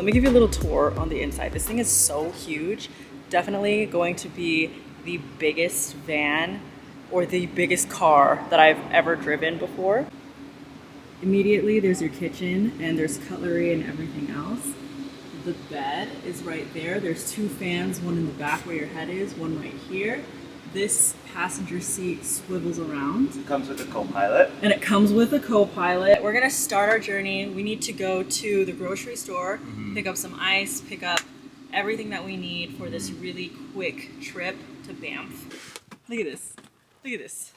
me give you a little tour on the inside. This thing is so huge. Definitely going to be the biggest van or the biggest car that I've ever driven before. Immediately there's your kitchen and there's cutlery and everything else. The bed is right there. There's two fans, one in the back where your head is, one right here. This passenger seat swivels around. It comes with a co-pilot. And it comes with a co-pilot. We're gonna start our journey. We need to go to the grocery store, pick up some ice, pick up everything that we need for this really quick trip to Banff. Look at this. Look at this.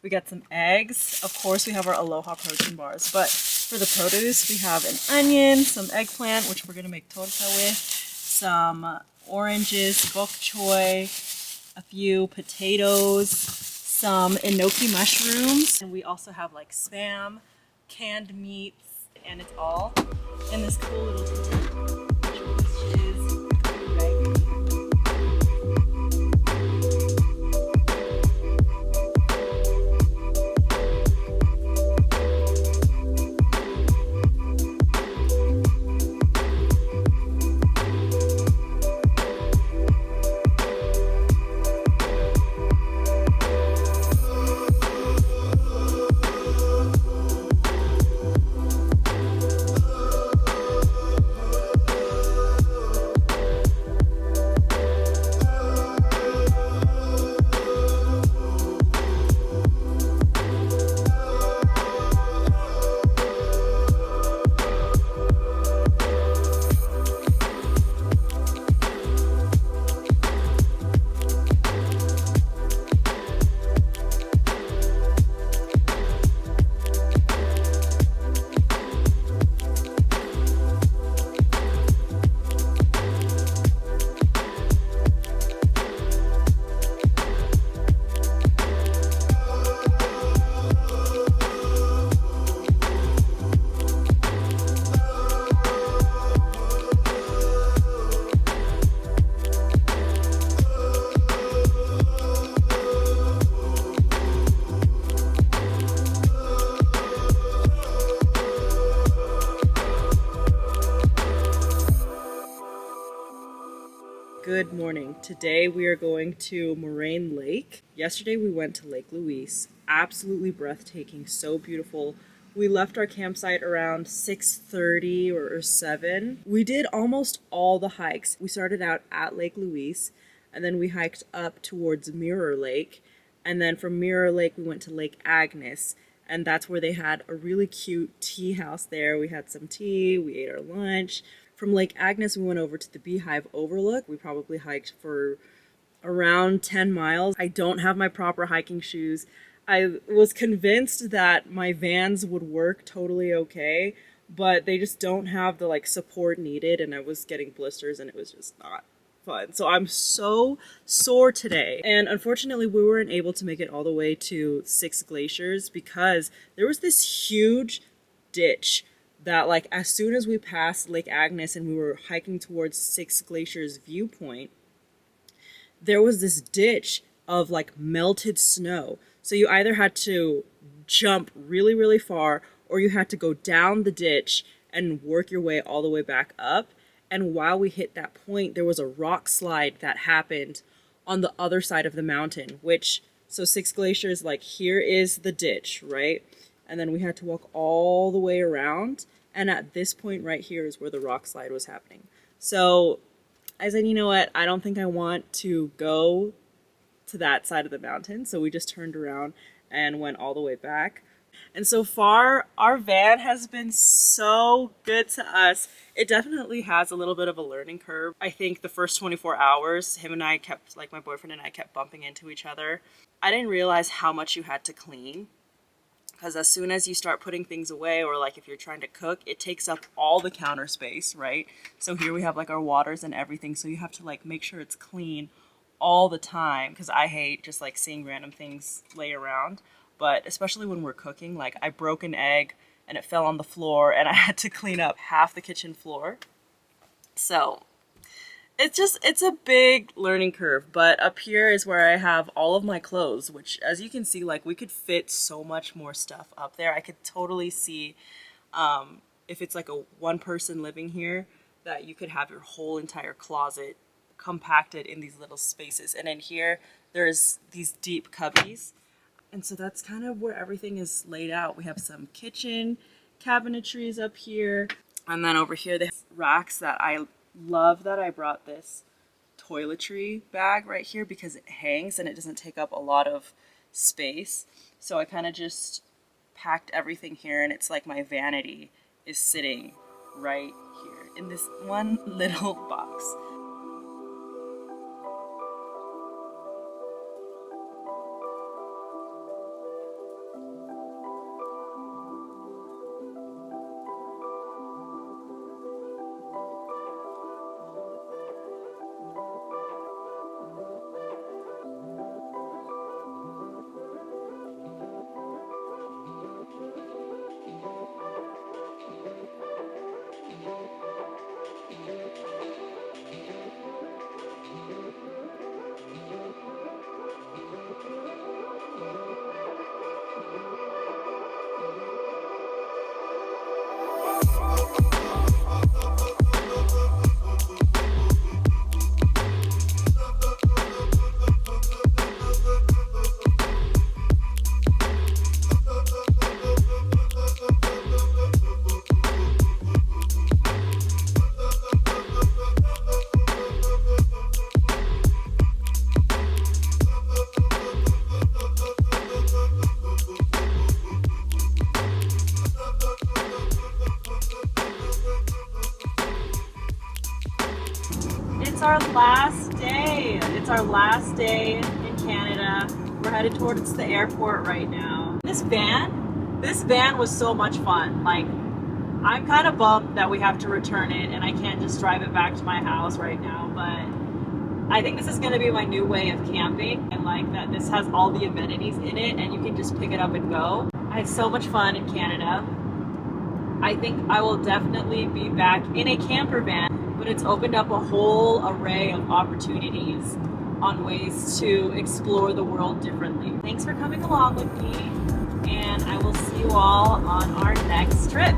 We got some eggs. Of course, we have our Aloha protein bars. But for the produce, we have an onion, some eggplant, which we're gonna make torta with, some oranges, bok choy, a few potatoes, some enoki mushrooms, and we also have like spam, canned meats, and it's all in this cool little tin, which is right. Good morning. Today we are going to Moraine Lake. Yesterday we went to Lake Louise. Absolutely breathtaking, so beautiful. We left our campsite around 6:30 or 7. We did almost all the hikes. We started out at Lake Louise, and then we hiked up towards Mirror Lake. And then from Mirror Lake we went to Lake Agnes, and that's where they had a really cute tea house there. We had some tea, we ate our lunch. From Lake Agnes, we went over to the Beehive Overlook. We probably hiked for around 10 miles. I don't have my proper hiking shoes. I was convinced that my Vans would work totally okay, but they just don't have the support needed, and I was getting blisters and it was just not fun. So I'm so sore today. And unfortunately, we weren't able to make it all the way to Six Glaciers because there was this huge ditch that as soon as we passed Lake Agnes and we were hiking towards Six Glaciers viewpoint, there was this ditch of melted snow. So you either had to jump really, really far, or you had to go down the ditch and work your way all the way back up. And while we hit that point, there was a rock slide that happened on the other side of the mountain, so Six Glaciers, here is the ditch, right? And then we had to walk all the way around. And at this point right here is where the rock slide was happening. So I said, you know what? I don't think I want to go to that side of the mountain. So we just turned around and went all the way back. And so far, our van has been so good to us. It definitely has a little bit of a learning curve. I think the first 24 hours, him and I kept, my boyfriend and I kept bumping into each other. I didn't realize how much you had to clean. Because as soon as you start putting things away, or if you're trying to cook, it takes up all the counter space, right? So here we have our waters and everything. So you have to make sure it's clean all the time. Because I hate just seeing random things lay around. But especially when we're cooking, I broke an egg and it fell on the floor and I had to clean up half the kitchen floor. So it's a big learning curve. But up here is where I have all of my clothes, which as you can see, we could fit so much more stuff up there. I could totally see if it's a one person living here, that you could have your whole entire closet compacted in these little spaces. And in here, there's these deep cubbies. And so that's kind of where everything is laid out. We have some kitchen cabinetries up here. And then over here, they have racks that I love that I brought this toiletry bag right here because it hangs and it doesn't take up a lot of space. So I kind of just packed everything here, and it's like my vanity is sitting right here in this one little box. It's our last day. It's our last day in Canada. We're headed towards the airport right now. This van was so much fun. Like, I'm kind of bummed that we have to return it and I can't just drive it back to my house right now, but I think this is going to be my new way of camping, and like that this has all the amenities in it and you can just pick it up and go. I had so much fun in Canada. I think I will definitely be back in a camper van, but it's opened up a whole array of opportunities on ways to explore the world differently. Thanks for coming along with me, and I will see you all on our next trip.